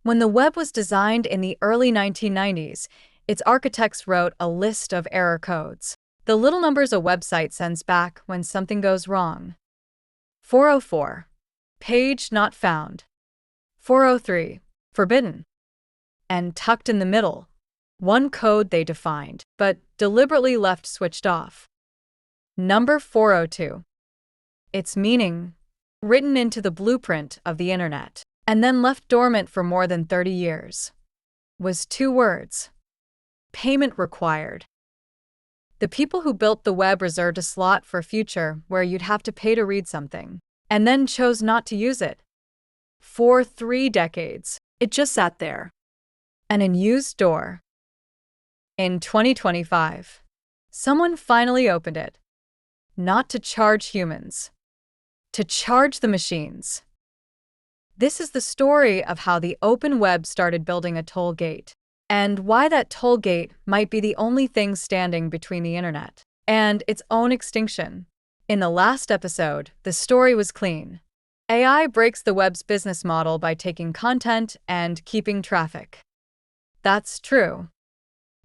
When the web was designed in the early 1990s, its architects wrote a list of error codes, the little numbers a website sends back when something goes wrong. 404. Page not found. 403. Forbidden. And tucked in the middle, one code they defined, but deliberately left switched off. Number 402. Its meaning, written into the blueprint of the internet, and then left dormant for more than 30 years, was two words: payment required. The people who built the web reserved a slot for a future where you'd have to pay to read something, and then chose not to use it. For 3 decades, it just sat there, an unused door. In 2025, someone finally opened it, not to charge humans, to charge the machines. This is the story of how the open web started building a toll gate, and why that toll gate might be the only thing standing between the internet and its own extinction. In the last episode, the story was clean. AI breaks the web's business model by taking content and keeping traffic. That's true.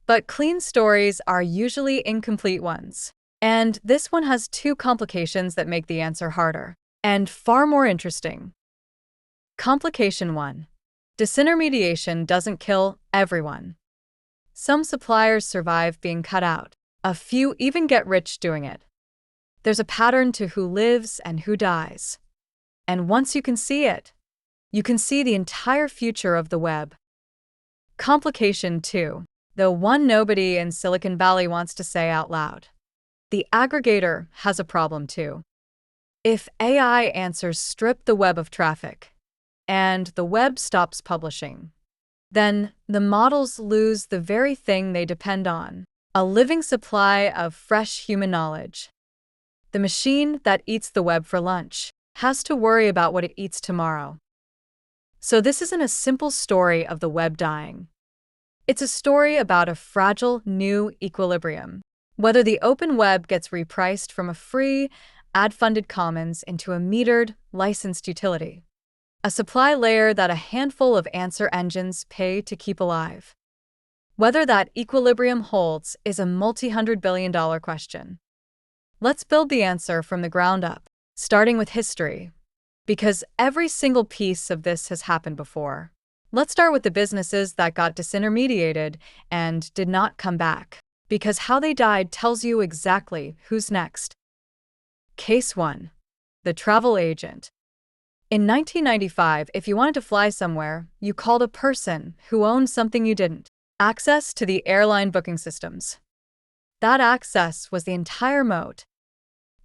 But clean stories are usually incomplete ones. And this one has 2 complications that make the answer harder and far more interesting. Complication 1. Disintermediation doesn't kill everyone. Some suppliers survive being cut out. A few even get rich doing it. There's a pattern to who lives and who dies. And once you can see it, you can see the entire future of the web. Complication 2. The one nobody in Silicon Valley wants to say out loud. The aggregator has a problem too. If AI answers strip the web of traffic, and the web stops publishing, then the models lose the very thing they depend on: a living supply of fresh human knowledge. The machine that eats the web for lunch has to worry about what it eats tomorrow. So this isn't a simple story of the web dying. It's a story about a fragile new equilibrium. Whether the open web gets repriced from a free, ad-funded commons into a metered, licensed utility. A supply layer that a handful of answer engines pay to keep alive. Whether that equilibrium holds is a multi-hundred-billion-dollar question. Let's build the answer from the ground up, starting with history, because every single piece of this has happened before. Let's start with the businesses that got disintermediated and did not come back, because how they died tells you exactly who's next. Case 1. The travel agent. In 1995, if you wanted to fly somewhere, you called a person who owned something you didn't: access to the airline booking systems. That access was the entire moat.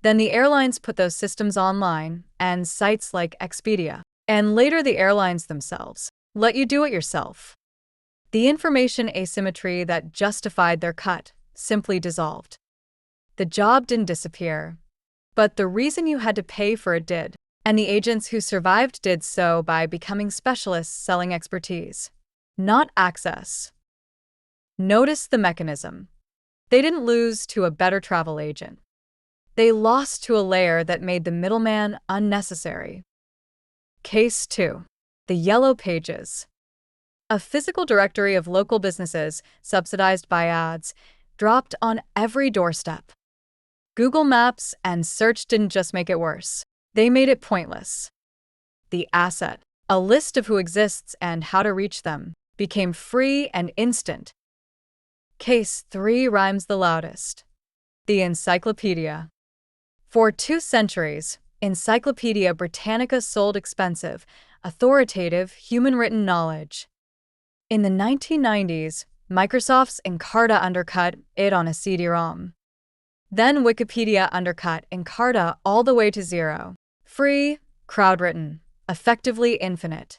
Then the airlines put those systems online, and sites like Expedia, and later the airlines themselves, let you do it yourself. The information asymmetry that justified their cut simply dissolved. The job didn't disappear, but the reason you had to pay for it did. And the agents who survived did so by becoming specialists selling expertise, not access. Notice the mechanism. They didn't lose to a better travel agent. They lost to a layer that made the middleman unnecessary. Case 2. The Yellow Pages. A physical directory of local businesses, subsidized by ads, dropped on every doorstep. Google Maps and search didn't just make it worse. They made it pointless. The asset, a list of who exists and how to reach them, became free and instant. Case 3 rhymes the loudest. The encyclopedia. For 2 centuries, Encyclopedia Britannica sold expensive, authoritative, human-written knowledge. In the 1990s, Microsoft's Encarta undercut it on a CD-ROM. Then Wikipedia undercut Encarta all the way to zero. Free, crowd-written, effectively infinite.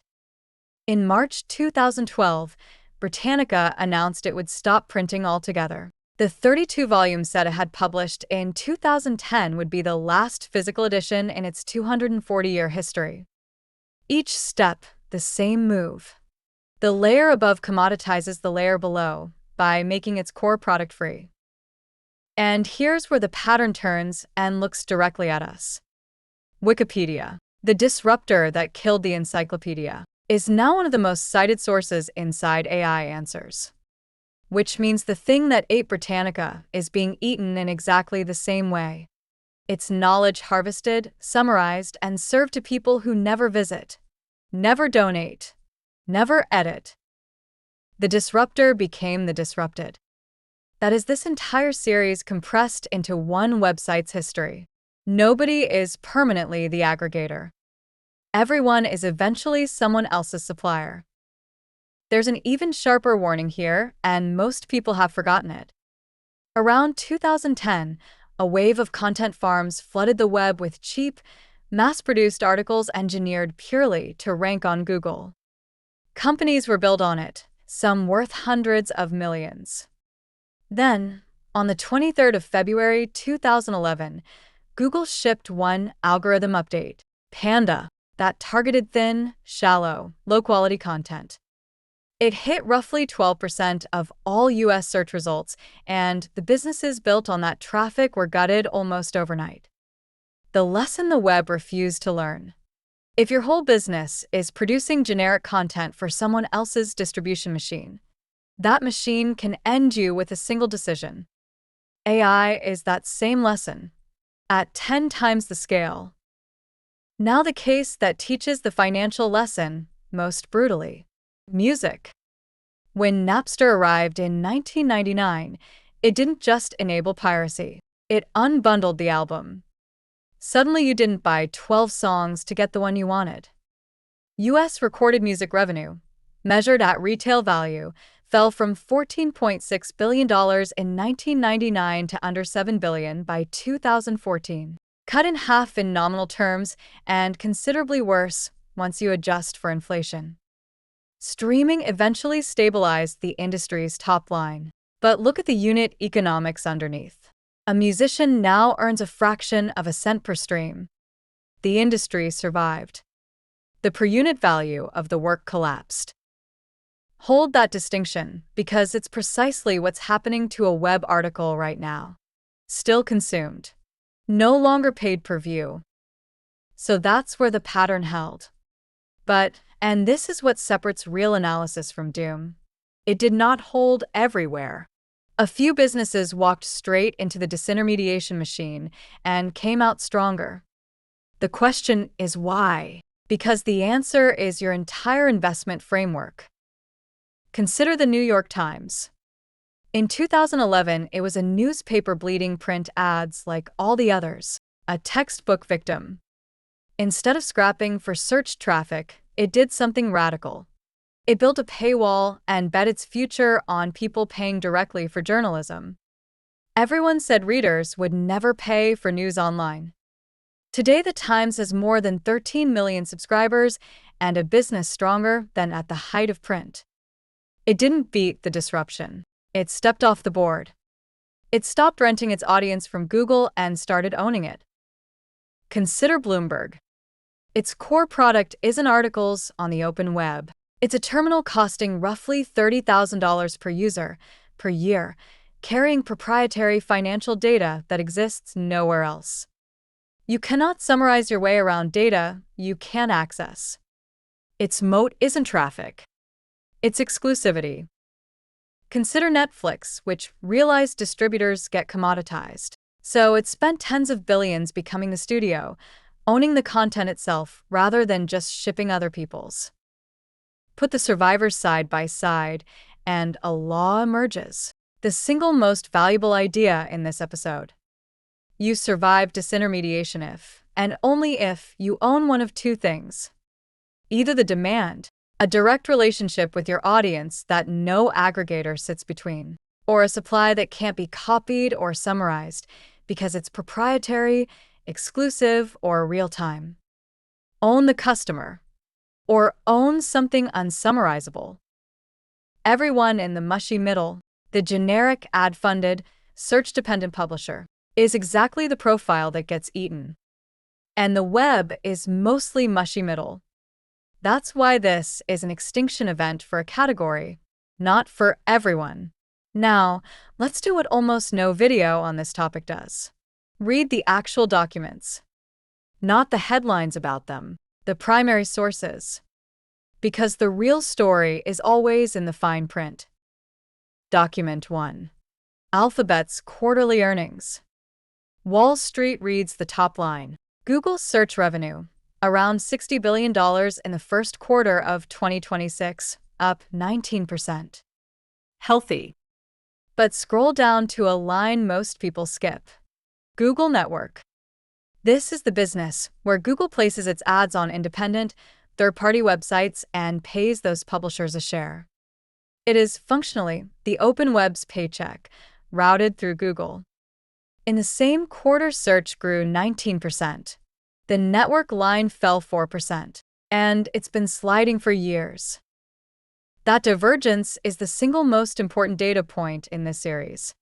In March 2012, Britannica announced it would stop printing altogether. The 32-volume set it had published in 2010 would be the last physical edition in its 240-year history. Each step, the same move. The layer above commoditizes the layer below by making its core product free. And here's where the pattern turns and looks directly at us. Wikipedia, the disruptor that killed the encyclopedia. is now one of the most cited sources inside AI answers. Which means the thing that ate Britannica is being eaten in exactly the same way. It's knowledge harvested, summarized, and served to people who never visit, never donate, never edit. The disruptor became the disrupted. That is this entire series compressed into one website's history. Nobody is permanently the aggregator. Everyone is eventually someone else's supplier. There's an even sharper warning here, and most people have forgotten it. Around 2010, a wave of content farms flooded the web with cheap, mass-produced articles engineered purely to rank on Google. Companies were built on it, some worth hundreds of millions. Then, on the 23rd of February 2011, Google shipped one algorithm update, Panda, that targeted thin, shallow, low-quality content. It hit roughly 12% of all US search results, and the businesses built on that traffic were gutted almost overnight. The lesson the web refused to learn. If your whole business is producing generic content for someone else's distribution machine, that machine can end you with a single decision. AI is that same lesson, at 10 times the scale. Now the case that teaches the financial lesson most brutally. Music. When Napster arrived in 1999, it didn't just enable piracy. It unbundled the album. Suddenly you didn't buy 12 songs to get the one you wanted. US recorded music revenue, measured at retail value, fell from $14.6 billion in 1999 to under $7 billion by 2014. Cut in half in nominal terms, and considerably worse once you adjust for inflation. Streaming eventually stabilized the industry's top line. But look at the unit economics underneath. A musician now earns a fraction of a cent per stream. The industry survived. The per unit value of the work collapsed. Hold that distinction, because it's precisely what's happening to a web article right now. Still consumed. No longer paid per view. So that's where the pattern held. But, and this is what separates real analysis from doom, it did not hold everywhere. A few businesses walked straight into the disintermediation machine and came out stronger. The question is why? Because the answer is your entire investment framework. Consider the New York Times. In 2011, it was a newspaper bleeding print ads like all the others, a textbook victim. Instead of scrapping for search traffic, it did something radical. It built a paywall and bet its future on people paying directly for journalism. Everyone said readers would never pay for news online. Today, the Times has more than 13 million subscribers and a business stronger than at the height of print. It didn't beat the disruption. It stepped off the board. It stopped renting its audience from Google and started owning it. Consider Bloomberg. Its core product isn't articles on the open web. It's a terminal costing roughly $30,000 per user per year, carrying proprietary financial data that exists nowhere else. You cannot summarize your way around data you can't access. Its moat isn't traffic. It's exclusivity. Consider Netflix, which realized distributors get commoditized. So it spent tens of billions becoming the studio, owning the content itself rather than just shipping other people's. Put the survivors side by side, and a law emerges. The single most valuable idea in this episode. You survive disintermediation if, and only if, you own one of two things. Either the demand, a direct relationship with your audience that no aggregator sits between, or a supply that can't be copied or summarized because it's proprietary, exclusive, or real-time. Own the customer, or own something unsummarizable. Everyone in the mushy middle, the generic ad-funded, search-dependent publisher, is exactly the profile that gets eaten. And the web is mostly mushy middle. That's why this is an extinction event for a category, not for everyone. Now, let's do what almost no video on this topic does. Read the actual documents. Not the headlines about them, the primary sources. Because the real story is always in the fine print. Document 1. Alphabet's quarterly earnings. Wall Street reads the top line. Google's search revenue, around $60 billion in the first quarter of 2026, up 19%. Healthy. But scroll down to a line most people skip. Google Network. This is the business where Google places its ads on independent, third-party websites and pays those publishers a share. It is functionally the open web's paycheck, routed through Google. In the same quarter, search grew 19%. The network line fell 4%, and it's been sliding for years. That divergence is the single most important data point in this series.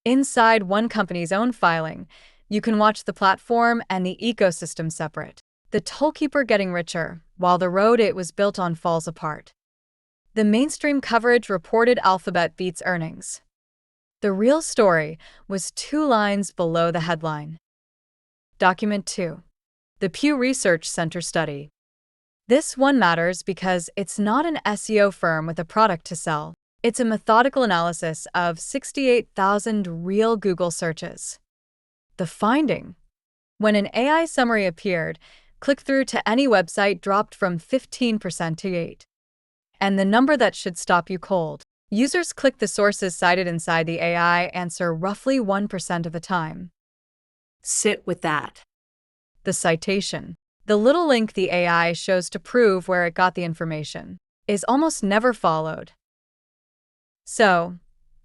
Inside one company's own filing, you can watch the platform and the ecosystem separate. The tollkeeper getting richer, while the road it was built on falls apart. The mainstream coverage reported Alphabet beats earnings. The real story was 2 lines below the headline. Document 2. The Pew Research Center study. This one matters because it's not an SEO firm with a product to sell. It's a methodical analysis of 68,000 real Google searches. The finding: when an AI summary appeared, click-through to any website dropped from 15% to 8%. And the number that should stop you cold. Users click the sources cited inside the AI answer roughly 1% of the time. Sit with that. The citation, the little link the AI shows to prove where it got the information, is almost never followed. So,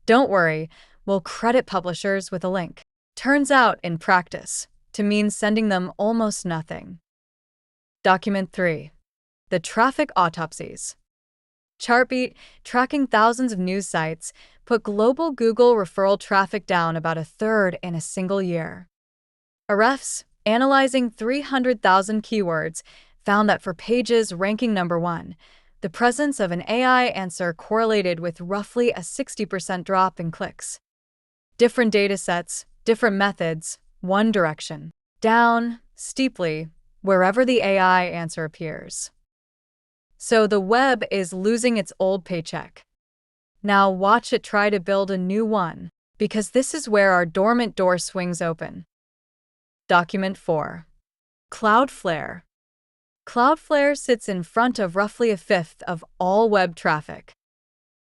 don't worry, we'll credit publishers with a link. Turns out, in practice, to mean sending them almost nothing. Document 3. The traffic autopsies. Chartbeat, tracking thousands of news sites, put global Google referral traffic down about a third in a single year. Ahrefs, analyzing 300,000 keywords, found that for pages ranking number 1, the presence of an AI answer correlated with roughly a 60% drop in clicks. Different datasets, different methods, one direction. Down, steeply, wherever the AI answer appears. So the web is losing its old paycheck. Now watch it try to build a new one, because this is where our dormant door swings open. Document 4. Cloudflare. Cloudflare sits in front of roughly a fifth of all web traffic.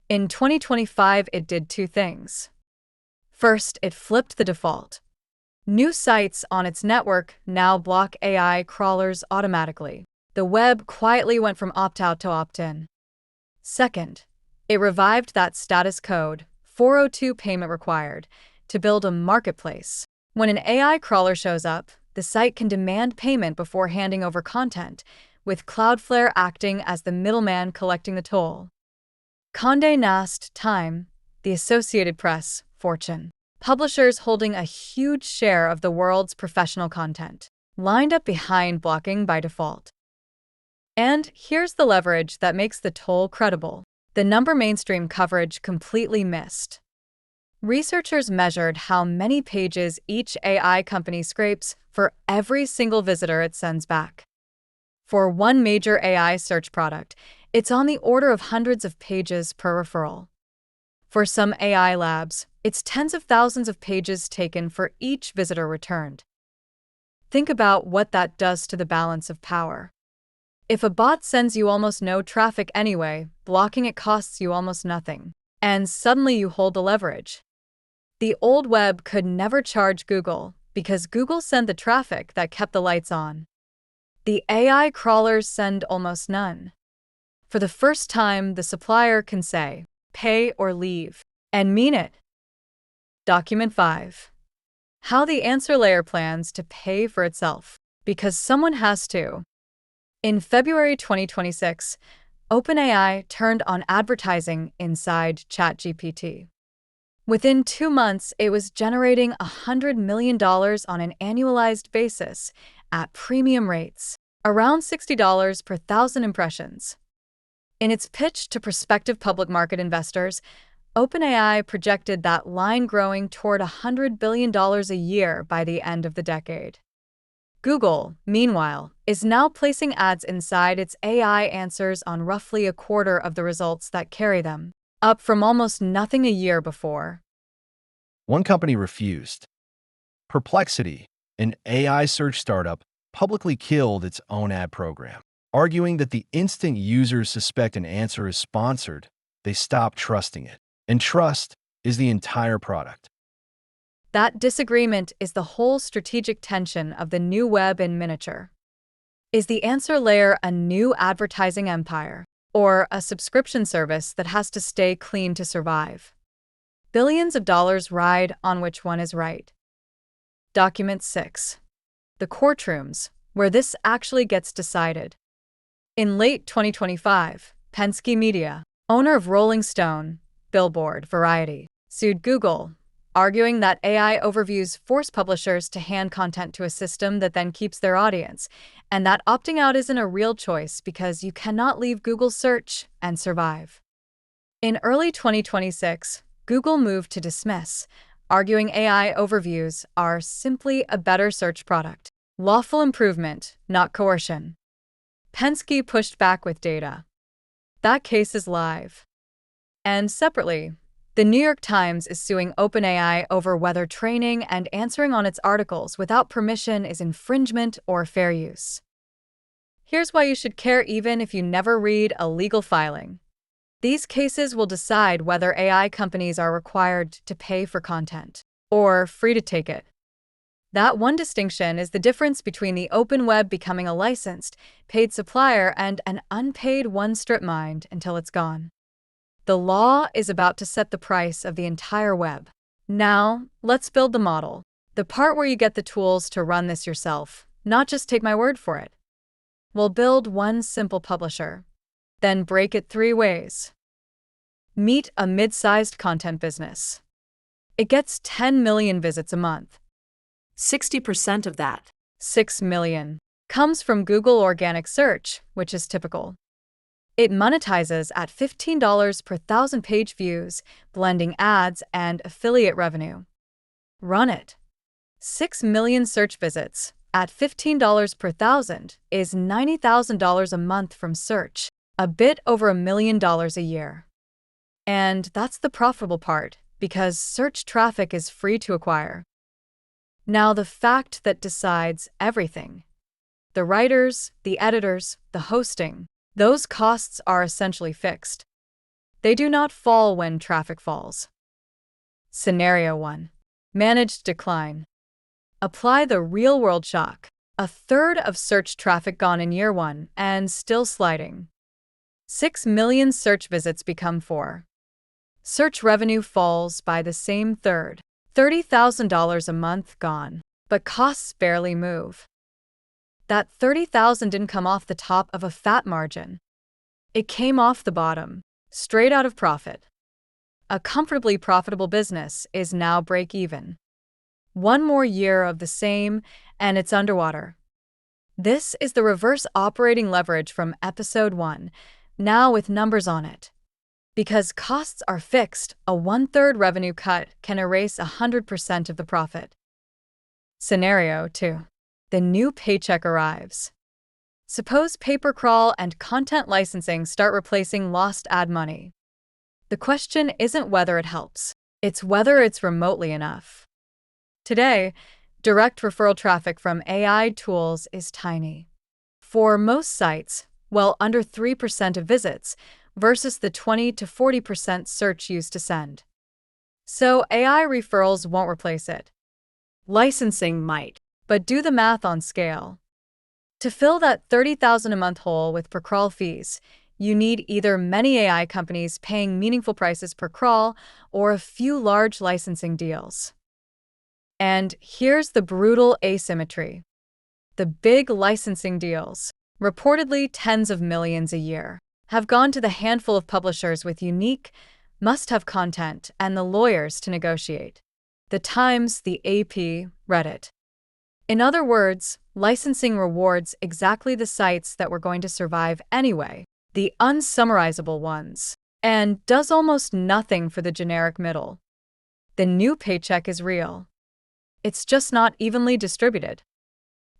In 2025, it did 2 things. First, it flipped the default. New sites on its network now block AI crawlers automatically. The web quietly went from opt-out to opt-in. Second, it revived that status code, 402 payment required, to build a marketplace. When an AI crawler shows up, the site can demand payment before handing over content, with Cloudflare acting as the middleman collecting the toll. Condé Nast, Time, the Associated Press, Fortune. Publishers holding a huge share of the world's professional content, lined up behind blocking by default. And here's the leverage that makes the toll credible. The number mainstream coverage completely missed. Researchers measured how many pages each AI company scrapes for every single visitor it sends back. For one major AI search product, it's on the order of hundreds of pages per referral. For some AI labs, it's tens of thousands of pages taken for each visitor returned. Think about what that does to the balance of power. If a bot sends you almost no traffic anyway, blocking it costs you almost nothing, and suddenly you hold the leverage. The old web could never charge Google because Google sent the traffic that kept the lights on. The AI crawlers send almost none. For the first time, the supplier can say, pay or leave, and mean it. Document 5. How the answer layer plans to pay for itself, because someone has to. In February 2026, OpenAI turned on advertising inside ChatGPT. Within 2 months, it was generating $100 million on an annualized basis at premium rates, around $60 per 1,000 impressions. In its pitch to prospective public market investors, OpenAI projected that line growing toward $100 billion a year by the end of the decade. Google, meanwhile, is now placing ads inside its AI answers on roughly a quarter of the results that carry them, up from almost nothing a year before. One company refused. Perplexity, an AI search startup, publicly killed its own ad program, arguing that the instant users suspect an answer is sponsored, they stop trusting it. And trust is the entire product. That disagreement is the whole strategic tension of the new web in miniature. Is the answer layer a new advertising empire, or a subscription service that has to stay clean to survive? Billions of dollars ride on which one is right. Document 6. The courtrooms, where this actually gets decided. In late 2025, Penske Media, owner of Rolling Stone, Billboard, Variety, sued Google, arguing that AI overviews force publishers to hand content to a system that then keeps their audience, and that opting out isn't a real choice because you cannot leave Google search and survive. In early 2026, Google moved to dismiss, arguing AI overviews are simply a better search product. Lawful improvement, not coercion. Penske pushed back with data. That case is live. And separately, the New York Times is suing OpenAI over whether training and answering on its articles without permission is infringement or fair use. Here's why you should care even if you never read a legal filing. These cases will decide whether AI companies are required to pay for content or free to take it. That one distinction is the difference between the open web becoming a licensed, paid supplier and an unpaid one strip mined until it's gone. The law is about to set the price of the entire web. Now, let's build the model. The part where you get the tools to run this yourself, not just take my word for it. We'll build one simple publisher, then break it 3 ways. Meet a mid-sized content business. It gets 10 million visits a month. 60% of that, 6 million, comes from Google organic search, which is typical. It monetizes at $15 per 1,000 page views, blending ads and affiliate revenue. Run it. 6 million search visits at $15 per 1,000 is $90,000 a month from search, a bit over $1 million a year. And that's the profitable part, because search traffic is free to acquire. Now the fact that decides everything. The writers, the editors, the hosting. Those costs are essentially fixed. They do not fall when traffic falls. Scenario 1. Managed decline. Apply the real-world shock. 1/3 of search traffic gone in year 1 and still sliding. 6 million search visits become 4. Search revenue falls by the same third. $30,000 a month gone, but costs barely move. That $30,000 didn't come off the top of a fat margin. It came off the bottom, straight out of profit. A comfortably profitable business is now break even. One more year of the same, and it's underwater. This is the reverse operating leverage from episode 1, now with numbers on it. Because costs are fixed, a 1/3 revenue cut can erase 100% of the profit. Scenario 2. The new paycheck arrives. Suppose pay-per-crawl and content licensing start replacing lost ad money. The question isn't whether it helps, it's whether it's remotely enough. Today, direct referral traffic from AI tools is tiny. For most sites, well under 3% of visits, versus the 20 to 40% search used to send. So AI referrals won't replace it. Licensing might. But do the math on scale. To fill that $30,000 a month hole with per crawl fees, you need either many AI companies paying meaningful prices per crawl or a few large licensing deals. And here's the brutal asymmetry. The big licensing deals, reportedly tens of millions a year, have gone to the handful of publishers with unique, must-have content and the lawyers to negotiate. The Times, the AP, Reddit. In other words, licensing rewards exactly the sites that were going to survive anyway, the unsummarizable ones, and does almost nothing for the generic middle. The new paycheck is real. It's just not evenly distributed.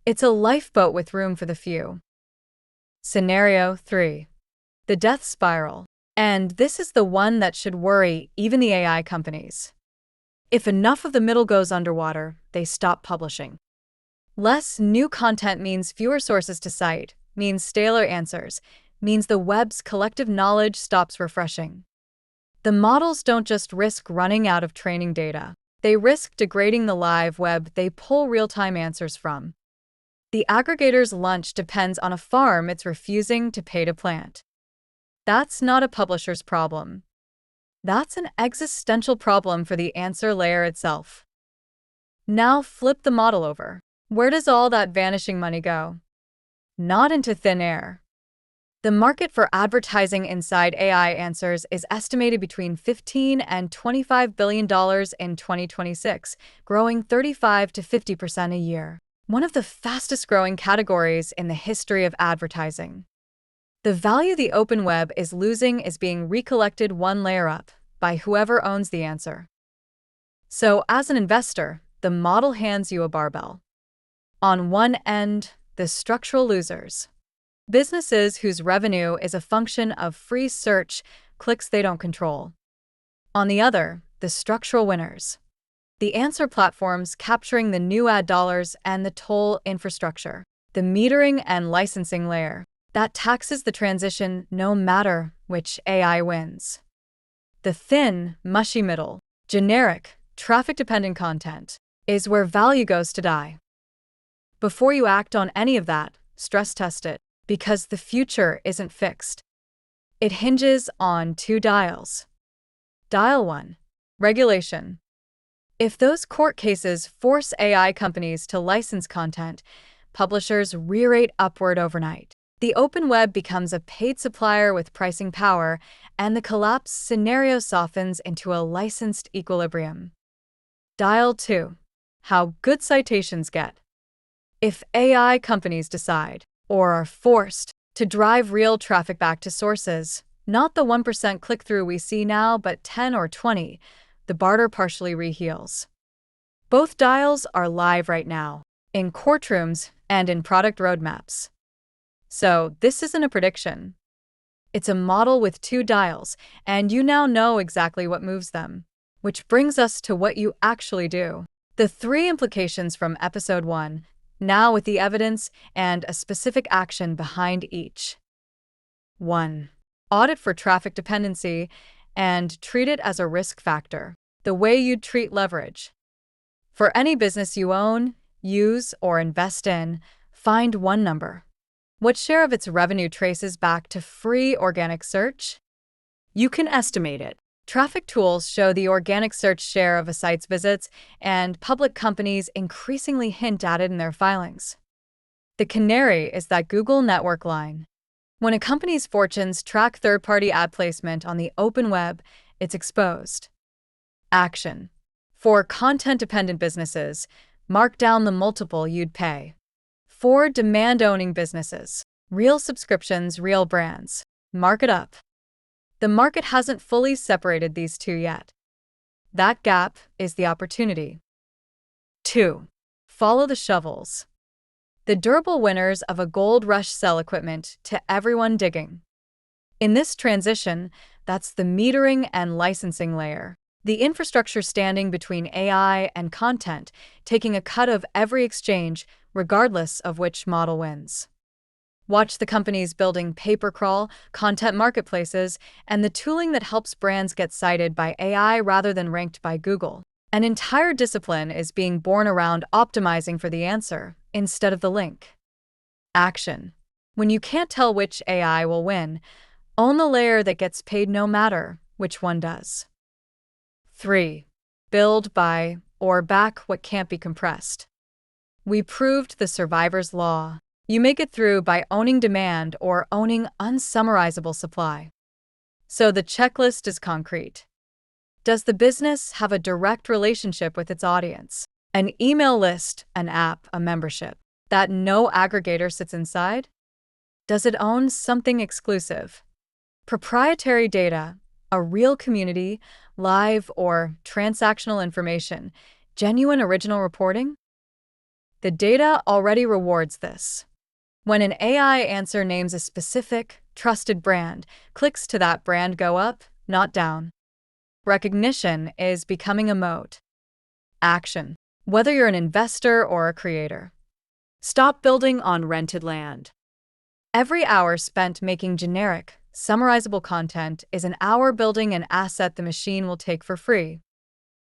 It's a lifeboat with room for the few. Scenario 3. The death spiral. And this is the one that should worry even the AI companies. If enough of the middle goes underwater, they stop publishing. Less new content means fewer sources to cite, means staler answers, means the web's collective knowledge stops refreshing. The models don't just risk running out of training data. They risk degrading the live web they pull real-time answers from. The aggregator's lunch depends on a farm it's refusing to pay to plant. That's not a publisher's problem. That's an existential problem for the answer layer itself. Now flip the model over. Where does all that vanishing money go? Not into thin air. The market for advertising inside AI answers is estimated between $15 and $25 billion in 2026, growing 35 to 50% a year. One of the fastest growing categories in the history of advertising. The value the open web is losing is being recollected one layer up by whoever owns the answer. So, as an investor, the model hands you a barbell. On one end, the structural losers. Businesses whose revenue is a function of free search, clicks they don't control. On the other, the structural winners. The answer platforms capturing the new ad dollars and the toll infrastructure, the metering and licensing layer, that taxes the transition no matter which AI wins. The thin, mushy middle, generic, traffic-dependent content, is where value goes to die. Before you act on any of that, stress test it, because the future isn't fixed. It hinges on two dials. Dial 1. Regulation. If those court cases force AI companies to license content, publishers re-rate upward overnight. The open web becomes a paid supplier with pricing power, and the collapse scenario softens into a licensed equilibrium. Dial 2. How good citations get. If AI companies decide, or are forced, to drive real traffic back to sources, not the 1% click-through we see now, but 10 or 20, the barter partially reheals. Both dials are live right now, in courtrooms and in product roadmaps. So this isn't a prediction. It's a model with two dials, and you now know exactly what moves them. Which brings us to what you actually do. The 3 implications from episode 1, now with the evidence and a specific action behind each. 1. Audit for traffic dependency and treat it as a risk factor, the way you'd treat leverage. For any business you own, use, or invest in, find one number. What share of its revenue traces back to free organic search? You can estimate it. Traffic tools show the organic search share of a site's visits, and public companies increasingly hint at it in their filings. The canary is that Google network line. When a company's fortunes track third-party ad placement on the open web, it's exposed. Action. For content-dependent businesses, mark down the multiple you'd pay. For demand-owning businesses, real subscriptions, real brands, mark it up. The market hasn't fully separated these two yet. That gap is the opportunity. 2. Follow the shovels. The durable winners of a gold rush sell equipment to everyone digging. In this transition, that's the metering and licensing layer, the infrastructure standing between AI and content, taking a cut of every exchange, regardless of which model wins. Watch the companies building pay-per-crawl, content marketplaces, and the tooling that helps brands get cited by AI rather than ranked by Google. An entire discipline is being born around optimizing for the answer instead of the link. Action. When you can't tell which AI will win, own the layer that gets paid no matter which one does. 3. Build, buy, or back what can't be compressed. We proved the survivor's law. You make it through by owning demand or owning unsummarizable supply. So the checklist is concrete. Does the business have a direct relationship with its audience? An email list, an app, a membership that no aggregator sits inside? Does it own something exclusive? Proprietary data, a real community, live or transactional information, genuine original reporting? The data already rewards this. When an AI answer names a specific, trusted brand, clicks to that brand go up, not down. Recognition is becoming a moat. Action. Whether you're an investor or a creator. Stop building on rented land. Every hour spent making generic, summarizable content is an hour building an asset the machine will take for free.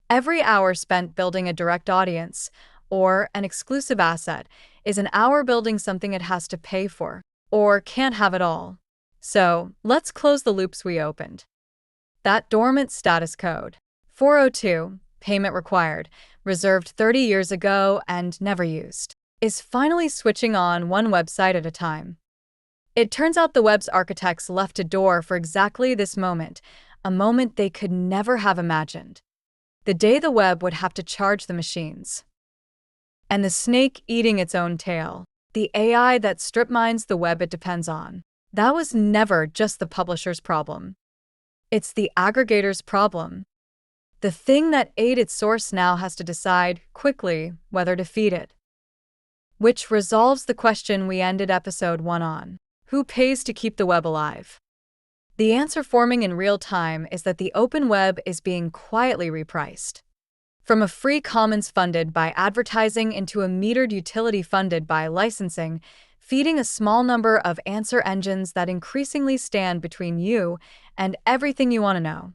Every hour spent building a direct audience, or an exclusive asset, is an hour building something it has to pay for, or can't have at all. So, let's close the loops we opened. That dormant status code, 402, payment required, reserved 30 years ago and never used, is finally switching on one website at a time. It turns out the web's architects left a door for exactly this moment, a moment they could never have imagined. The day the web would have to charge the machines. And the snake eating its own tail, the AI that strip mines the web it depends on. That was never just the publisher's problem. It's the aggregator's problem. The thing that ate its source now has to decide, quickly, whether to feed it. Which resolves the question we ended episode 1 on. Who pays to keep the web alive? The answer forming in real time is that the open web is being quietly repriced. From a free commons funded by advertising into a metered utility funded by licensing, feeding a small number of answer engines that increasingly stand between you and everything you want to know.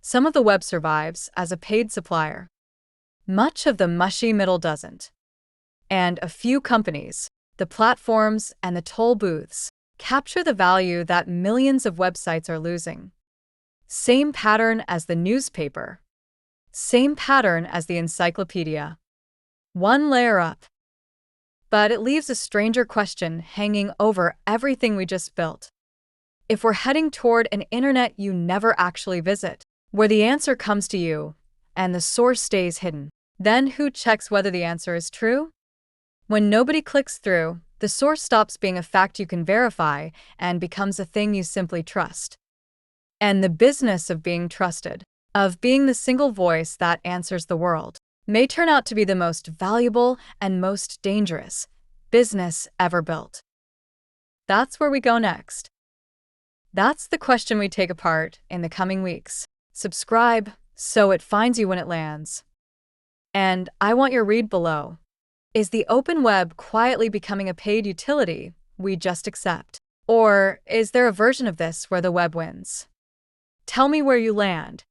Some of the web survives as a paid supplier. Much of the mushy middle doesn't. And a few companies, the platforms and the toll booths, capture the value that millions of websites are losing. Same pattern as the newspaper. Same pattern as the encyclopedia. One layer up. But it leaves a stranger question hanging over everything we just built. If we're heading toward an internet you never actually visit, where the answer comes to you, and the source stays hidden, then who checks whether the answer is true? When nobody clicks through, the source stops being a fact you can verify and becomes a thing you simply trust. And the business of being trusted, of being the single voice that answers the world, may turn out to be the most valuable and most dangerous business ever built. That's where we go next. That's the question we take apart in the coming weeks. Subscribe so it finds you when it lands. And I want your read below. Is the open web quietly becoming a paid utility we just accept? Or is there a version of this where the web wins? Tell me where you land.